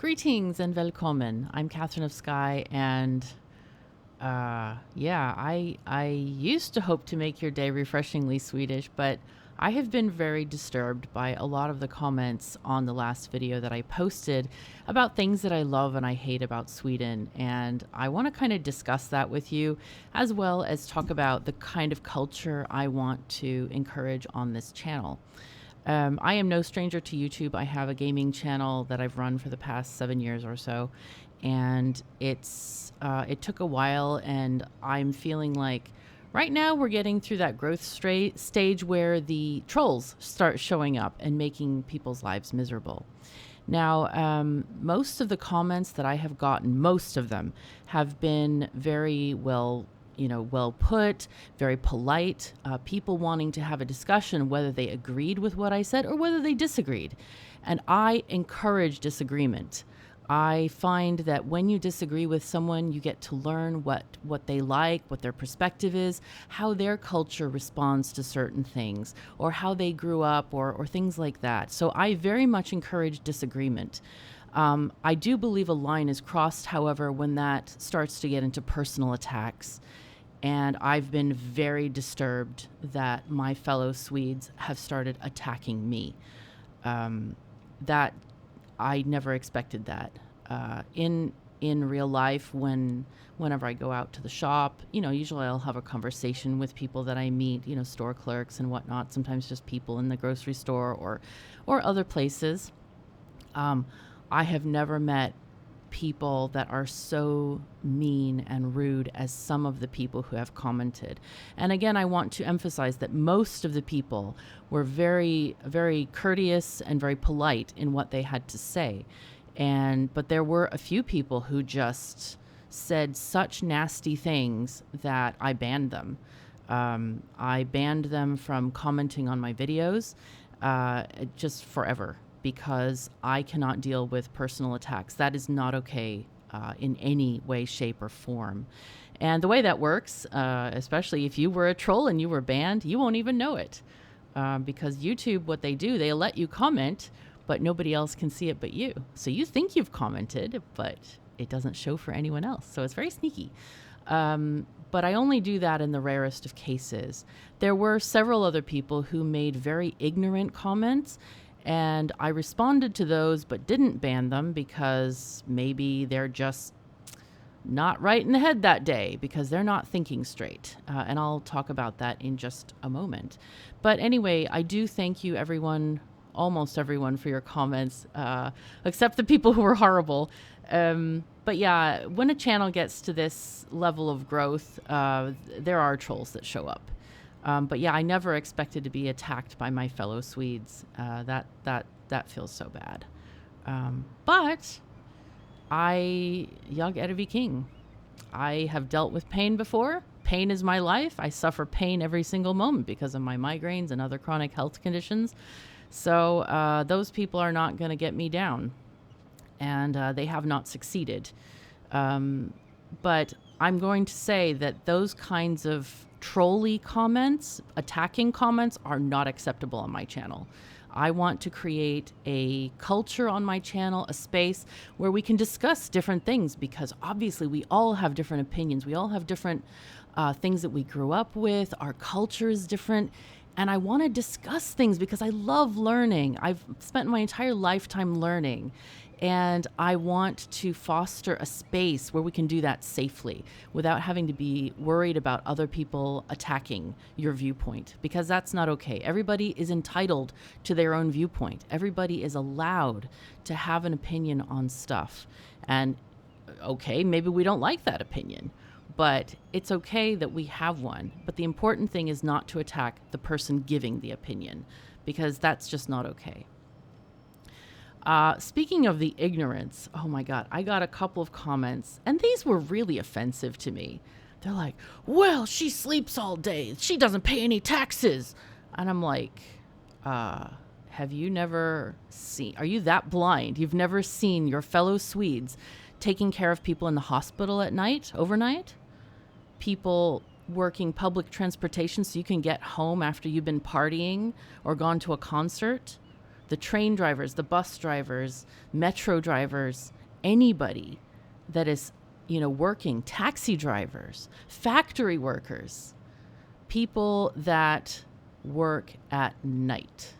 Greetings and välkommen. I'm Catherine of Sky, and I used to hope to make your day refreshingly Swedish, but I have been very disturbed by a lot of the comments on the last video that I posted about things that I love and I hate about Sweden, and I want to kind of discuss that with you, as well as talk about the kind of culture I want to encourage on this channel. I am no stranger to YouTube. I have a gaming channel that I've run for the past 7 years or so, and it took a while, and I'm feeling like right now we're getting through that growth stage where the trolls start showing up and making people's lives miserable. Now, most of the comments that I have gotten, most of them have been very well put, very polite, people wanting to have a discussion whether they agreed with what I said or whether they disagreed. And I encourage disagreement. I find that when you disagree with someone, you get to learn what they like, what their perspective is, how their culture responds to certain things, or how they grew up, or things like that. So I very much encourage disagreement. I do believe a line is crossed, however, when that starts to get into personal attacks. And I've been very disturbed that my fellow Swedes have started attacking me. That I never expected that. In real life, whenever I go out to the shop, usually I'll have a conversation with people that I meet, store clerks and whatnot. Sometimes just people in the grocery store or other places. I have never met people that are so mean and rude as some of the people who have commented. And again, I want to emphasize that most of the people were very, very courteous and very polite in what they had to say. But there were a few people who just said such nasty things that I banned them. I banned them from commenting on my videos just forever, because I cannot deal with personal attacks. That is not okay in any way, shape, or form. And the way that works, especially if you were a troll and you were banned, you won't even know it. Because YouTube, what they do, they let you comment, but nobody else can see it but you. So you think you've commented, but it doesn't show for anyone else. So it's very sneaky. But I only do that in the rarest of cases. There were several other people who made very ignorant comments, and I responded to those but didn't ban them because maybe they're just not right in the head that day, because they're not thinking straight. And I'll talk about that in just a moment. But anyway, I do thank you, everyone, almost everyone, for your comments, except the people who were horrible. But yeah, when a channel gets to this level of growth, there are trolls that show up. But yeah, I never expected to be attacked by my fellow Swedes. That feels so bad. But jag är viking. I have dealt with pain before. Pain is my life. I suffer pain every single moment because of my migraines and other chronic health conditions. So those people are not going to get me down. And they have not succeeded. But I'm going to say that those kinds of trolly comments, attacking comments, are not acceptable on my channel. I want to create a culture on my channel, a space where we can discuss different things, because obviously we all have different opinions. We all have different things that we grew up with. Our culture is different. And I want to discuss things because I love learning. I've spent my entire lifetime learning. And I want to foster a space where we can do that safely without having to be worried about other people attacking your viewpoint, because that's not okay. Everybody is entitled to their own viewpoint. Everybody is allowed to have an opinion on stuff. And okay, maybe we don't like that opinion, but it's okay that we have one. But the important thing is not to attack the person giving the opinion, because that's just not okay. Speaking of the ignorance, oh my God, I got a couple of comments, and these were really offensive to me. They're like, well, she sleeps all day. She doesn't pay any taxes. And I'm like, have you never seen, are you that blind? You've never seen your fellow Swedes taking care of people in the hospital at night, overnight? People working public transportation so you can get home after you've been partying or gone to a concert? the train drivers, the bus drivers, metro drivers, anybody that is, working, taxi drivers, factory workers, people that work at night.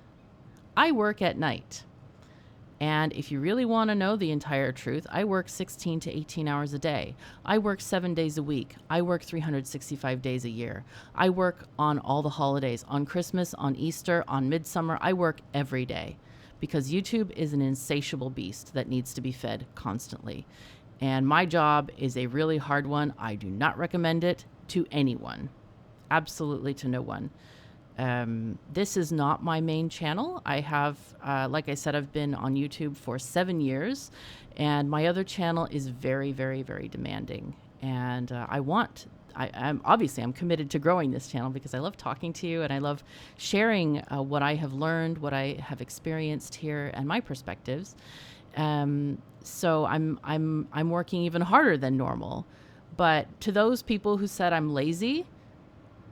I work at night. And if you really want to know the entire truth, I work 16 to 18 hours a day. I work 7 days a week. I work 365 days a year. I work on all the holidays, on Christmas, on Easter, on midsummer. I work every day because YouTube is an insatiable beast that needs to be fed constantly. And my job is a really hard one. I do not recommend it to anyone. Absolutely to no one. This is not my main channel. I have, like I said, I've been on YouTube for 7 years, and my other channel is very, very, very demanding. And I'm committed to growing this channel because I love talking to you and I love sharing what I have learned, what I have experienced here, and my perspectives. So I'm working even harder than normal. But to those people who said I'm lazy,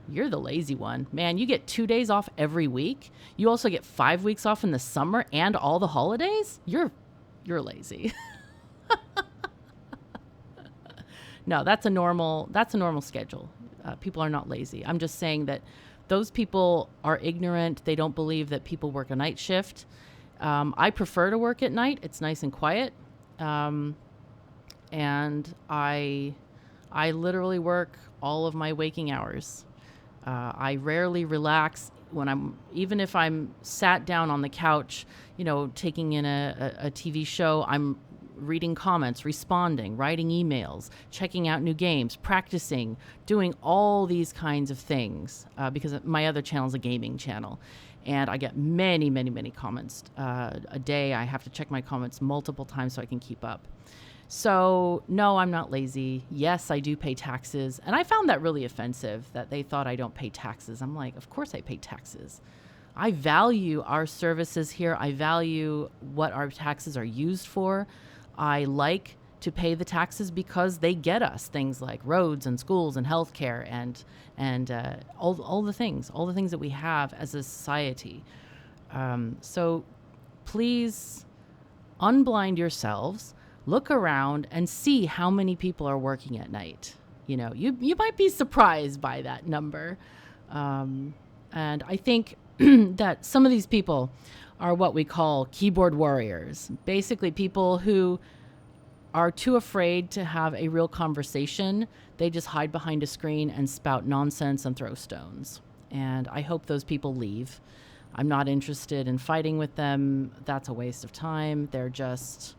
you're the lazy one. Man, you get 2 days off every week. You also get 5 weeks off in the summer and all the holidays. You're lazy. No, that's a normal schedule. People are not lazy. I'm just saying that those people are ignorant. They don't believe that people work a night shift. I prefer to work at night. It's nice and quiet. And I literally work all of my waking hours. I rarely relax even if I'm sat down on the couch, taking in a TV show. I'm reading comments, responding, writing emails, checking out new games, practicing, doing all these kinds of things because my other channel is a gaming channel. And I get many, many, many comments a day. I have to check my comments multiple times so I can keep up. So, no, I'm not lazy. Yes, I do pay taxes. And I found that really offensive that they thought I don't pay taxes. I'm like, of course I pay taxes. I value our services here. I value what our taxes are used for. I like to pay the taxes because they get us things like roads and schools and healthcare and all the things that we have as a society. So please unblind yourselves. Look around and see how many people are working at night. You might be surprised by that number. And I think that some of these people are what we call keyboard warriors. Basically, people who are too afraid to have a real conversation. They just hide behind a screen and spout nonsense and throw stones. And I hope those people leave. I'm not interested in fighting with them. That's a waste of time. They're just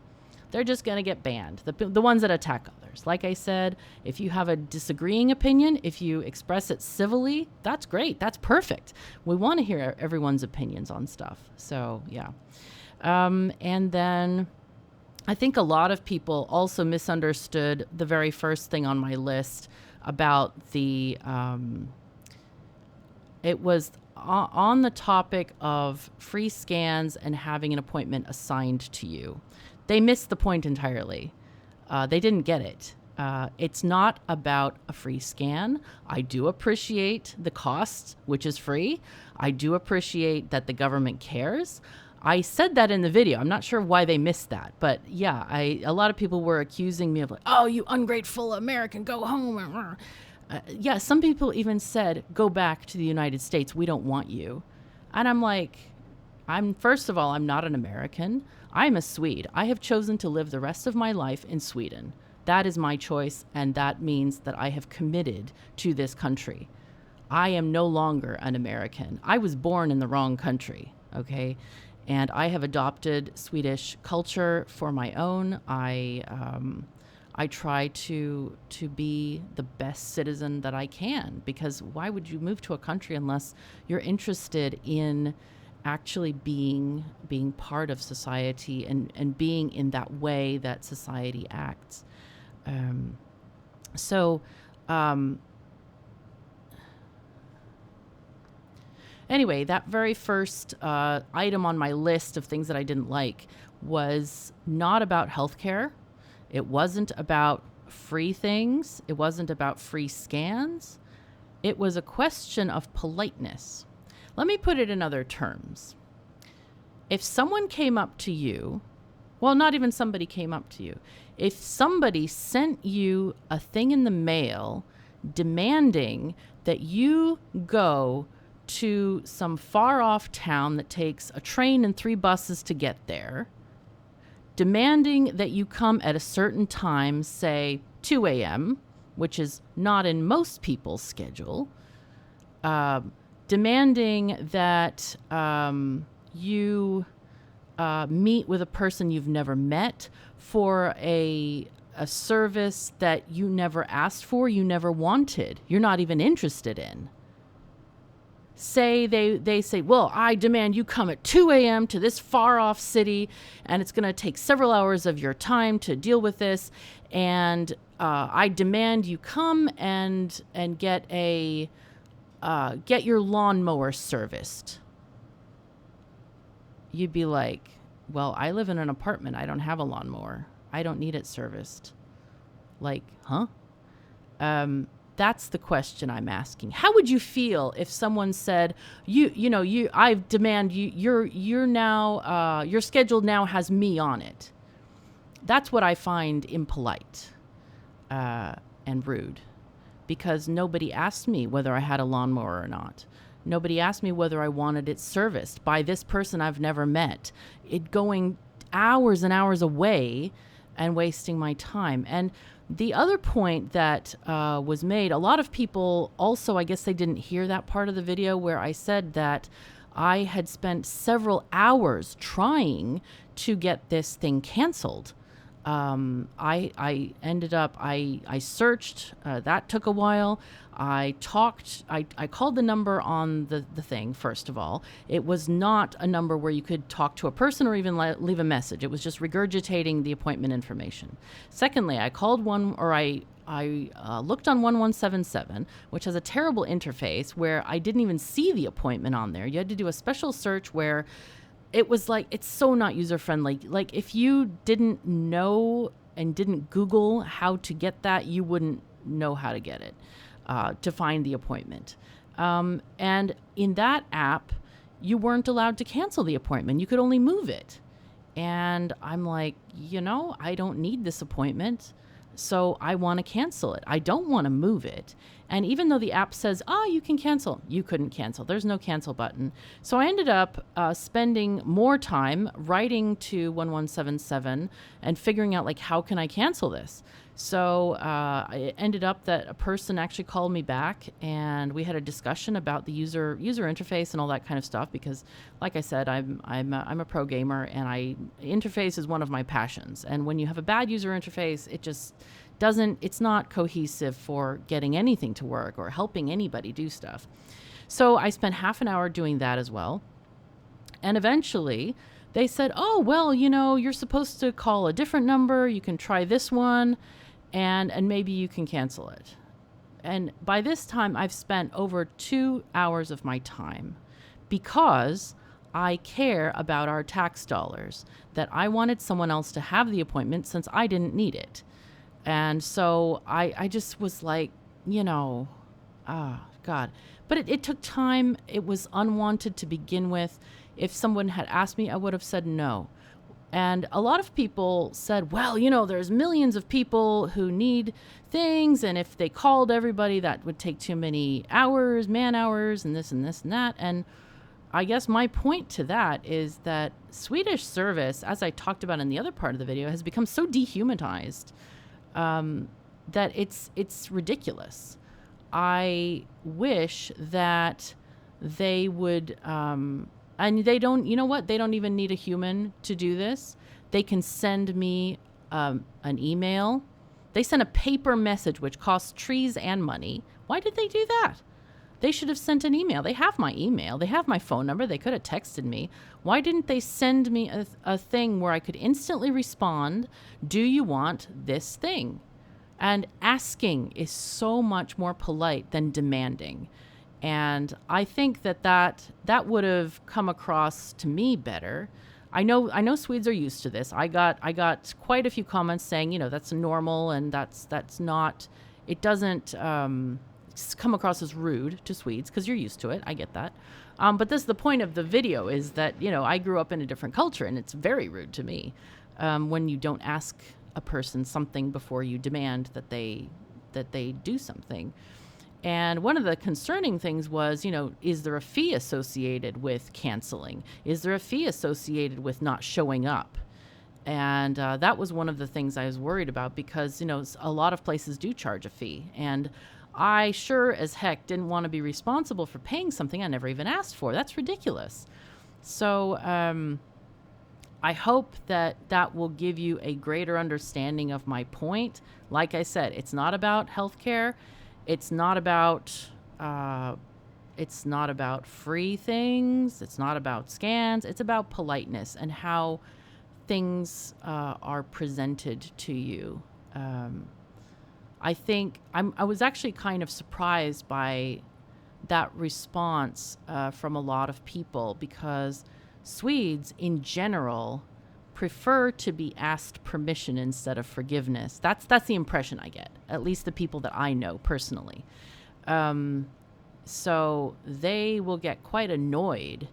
going to get banned. The ones that attack others. Like I said, if you have a disagreeing opinion, if you express it civilly, that's great. That's perfect. We want to hear everyone's opinions on stuff. So, yeah. And then I think a lot of people also misunderstood the very first thing on my list about it was on the topic of free scans and having an appointment assigned to you. They missed the point entirely. They didn't get it. It's not about a free scan. I do appreciate the cost, which is free. I do appreciate that the government cares. I said that in the video. I'm not sure why they missed that. But yeah, a lot of people were accusing me of like, oh, you ungrateful American, go home. Yeah, some people even said, go back to the United States. We don't want you. And I'm like, first of all, I'm not an American. I'm a Swede. I have chosen to live the rest of my life in Sweden. That is my choice, and that means that I have committed to this country. I am no longer an American. I was born in the wrong country, okay? And I have adopted Swedish culture for my own. I try to be the best citizen that I can, because why would you move to a country unless you're interested in actually being part of society and being in that way that society acts. Anyway, that very first item on my list of things that I didn't like was not about healthcare. It wasn't about free things. It wasn't about free scans. It was a question of politeness. Let me put it in other terms. If someone came up to you, well, not even somebody came up to you, if somebody sent you a thing in the mail demanding that you go to some far off town that takes a train and 3 buses to get there, demanding that you come at a certain time, say 2 a.m., which is not in most people's schedule, demanding that you meet with a person you've never met for a service that you never asked for, you never wanted, you're not even interested in. Say they say, well, I demand you come at 2 a.m. to this far off city, and it's going to take several hours of your time to deal with this, and I demand you come and get your lawnmower serviced. You'd be like, well, I live in an apartment. I don't have a lawnmower. I don't need it serviced. Like, huh? That's the question I'm asking. How would you feel if someone said, I demand you're now, your schedule now has me on it? That's what I find impolite and rude, because nobody asked me whether I had a lawnmower or not. Nobody asked me whether I wanted it serviced by this person I've never met. It going hours and hours away and wasting my time. And the other point that was made, a lot of people also, I guess they didn't hear that part of the video where I said that I had spent several hours trying to get this thing canceled. I ended up, I searched, that took a while. I called the number on the thing, first of all. It was not a number where you could talk to a person or even leave a message. It was just regurgitating the appointment information. Secondly, I called I looked on 1177, which has a terrible interface where I didn't even see the appointment on there. You had to do a special search where it was like, it's so not user-friendly. Like, if you didn't know and didn't Google how to get that, you wouldn't know how to get it, to find the appointment. And in that app, you weren't allowed to cancel the appointment. You could only move it. And I'm like, I don't need this appointment, so I want to cancel it. I don't want to move it. And even though the app says, you can cancel, you couldn't cancel. There's no cancel button. So I ended up spending more time writing to 1177 and figuring out, like, how can I cancel this? So it ended up that a person actually called me back, and we had a discussion about the user interface and all that kind of stuff. Because, like I said, I'm a pro gamer, and interface is one of my passions. And when you have a bad user interface, it just it's not cohesive for getting anything to work or helping anybody do stuff. So I spent half an hour doing that as well. And eventually they said, well, you're supposed to call a different number. You can try this one, and maybe you can cancel it. And by this time, I've spent over 2 hours of my time, because I care about our tax dollars, that I wanted someone else to have the appointment since I didn't need it. And so I just was like, God. But it took time. It was unwanted to begin with. If someone had asked me, I would have said no. And a lot of people said, well, there's millions of people who need things, and if they called everybody, that would take too many hours, man hours, and this and this and that. And I guess my point to that is that Swedish service, as I talked about in the other part of the video, has become so dehumanized that it's ridiculous. I wish that they would, and they don't, they don't even need a human to do this. They can send me an email. They sent a paper message, which costs trees and money. Why did they do that? They should have sent an email. They have my email. They have my phone number. They could have texted me. Why didn't they send me a thing where I could instantly respond, do you want this thing? And asking is so much more polite than demanding. And I think that would have come across to me better. I know Swedes are used to this. I got quite a few comments saying, that's normal, and that's not, it doesn't, come across as rude to Swedes because you're used to it. I get that. But this, the point of the video is that, I grew up in a different culture, and it's very rude to me when you don't ask a person something before you demand that they do something. And one of the concerning things was, is there a fee associated with canceling? Is there a fee associated with not showing up? And that was one of the things I was worried about because, a lot of places do charge a fee. And I sure as heck didn't want to be responsible for paying something I never even asked for. That's ridiculous. So I hope that will give you a greater understanding of my point. Like I said, it's not about healthcare. It's not about free things. It's not about scans. It's about politeness and how things are presented to you. I think I was actually kind of surprised by that response from a lot of people because Swedes in general prefer to be asked permission instead of forgiveness. That's the impression I get, at least the people that I know personally. So they will get quite annoyed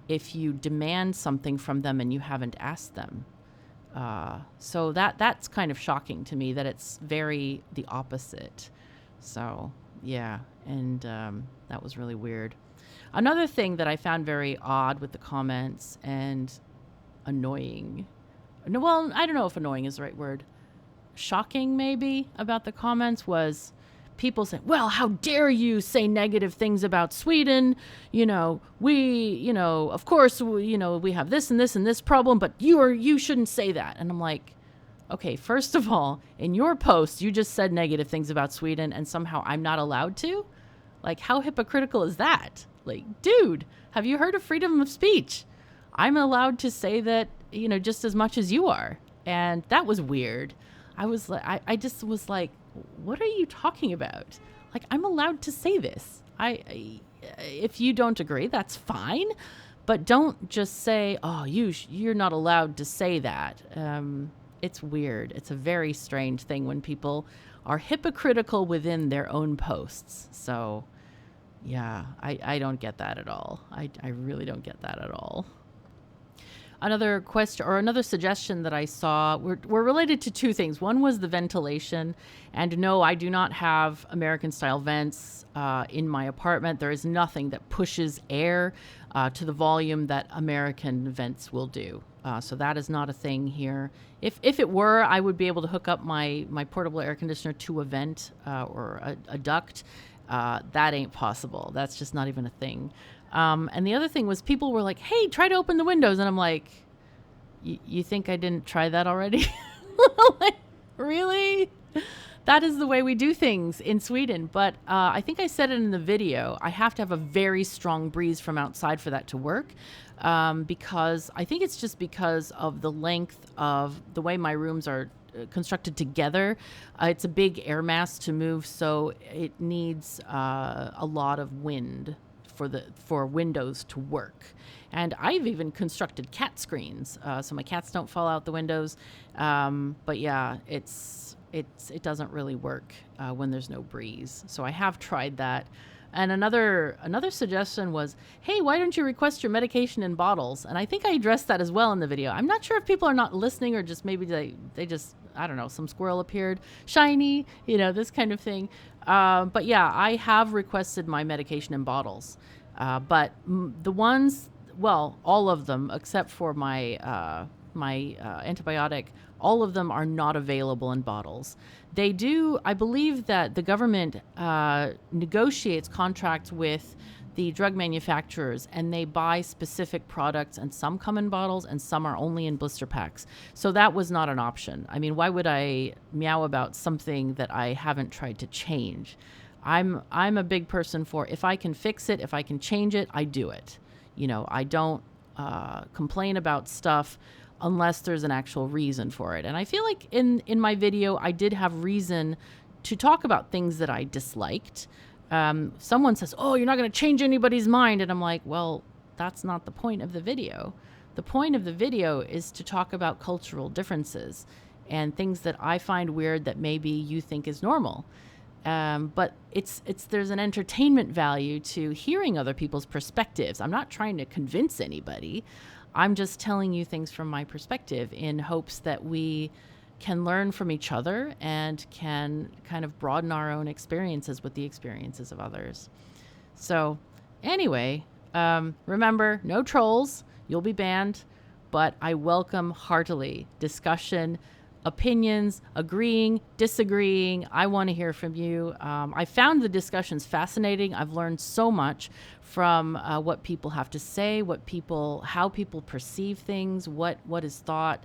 if you demand something from them and you haven't asked them. So that's kind of shocking to me that it's very the opposite. So yeah, and that was really weird. Another thing that I found very odd with the comments and annoying, well, I don't know if annoying is the right word, shocking maybe about the comments was people saying, well, how dare you say negative things about Sweden? Of course, we have this and this and this problem, but you shouldn't say that. And I'm like, okay, first of all, in your post, you just said negative things about Sweden and somehow I'm not allowed to? Like, how hypocritical is that? Like, dude, have you heard of freedom of speech? I'm allowed to say that, just as much as you are. And that was weird. I just was like, what are you talking about? Like, I'm allowed to say this. If you don't agree, that's fine. But don't just say, oh, you're not allowed to say that. It's weird. It's a very strange thing when people are hypocritical within their own posts. So, yeah, I don't get that at all. I really don't get that at all. Another question or another suggestion that I saw were related to two things. One was the ventilation. And no, I do not have American-style vents in my apartment. There is nothing that pushes air to the volume that American vents will do. So that is not a thing here. If it were, I would be able to hook up my portable air conditioner to a vent or a duct. That ain't possible. That's just not even a thing. And the other thing was people were like, hey, try to open the windows. And I'm like, you think I didn't try that already? Like, really? That is the way we do things in Sweden. But I think I said it in the video. I have to have a very strong breeze from outside for that to work. Because I think it's just because of the length of the way my rooms are constructed together. It's a big air mass to move, so it needs a lot of wind for windows to work. And I've even constructed cat screens, so my cats don't fall out the windows. But yeah, it doesn't really work when there's no breeze. So I have tried that. And another suggestion was, hey, why don't you request your medication in bottles? And I think I addressed that as well in the video. I'm not sure if people are not listening or just maybe they just, I don't know, some squirrel appeared, shiny, this kind of thing. But yeah, I have requested my medication in bottles. But the ones, well, all of them, except for my antibiotic, all of them are not available in bottles. They do, I believe that the government negotiates contracts with the drug manufacturers and they buy specific products, and some come in bottles and some are only in blister packs. So that was not an option. I mean, why would I meow about something that I haven't tried to change? I'm a big person for, if I can fix it, if I can change it, I do it. I don't complain about stuff unless there's an actual reason for it. And I feel like in my video, I did have reason to talk about things that I disliked. Someone says, oh, you're not going to change anybody's mind. And I'm like, well, that's not the point of the video. The point of the video is to talk about cultural differences and things that I find weird that maybe you think is normal. But there's an entertainment value to hearing other people's perspectives. I'm not trying to convince anybody. I'm just telling you things from my perspective in hopes that we can learn from each other and can kind of broaden our own experiences with the experiences of others. So anyway, remember, no trolls. You'll be banned. But I welcome heartily discussion, opinions, agreeing, disagreeing. I want to hear from you. I found the discussions fascinating. I've learned so much from what people have to say, how people perceive things, what is thought.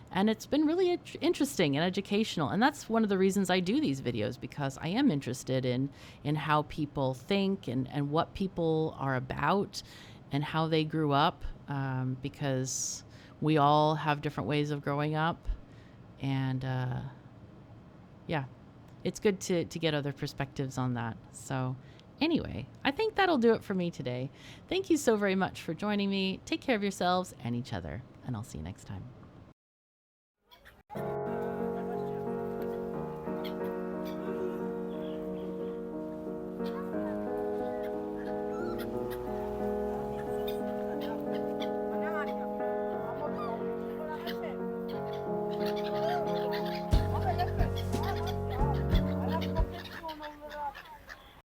And it's been really interesting and educational. And that's one of the reasons I do these videos, because I am interested in how people think and what people are about and how they grew up, because we all have different ways of growing up. And yeah, it's good to get other perspectives on that. So anyway, I think that'll do it for me today. Thank you so very much for joining me. Take care of yourselves and each other, and I'll see you next time.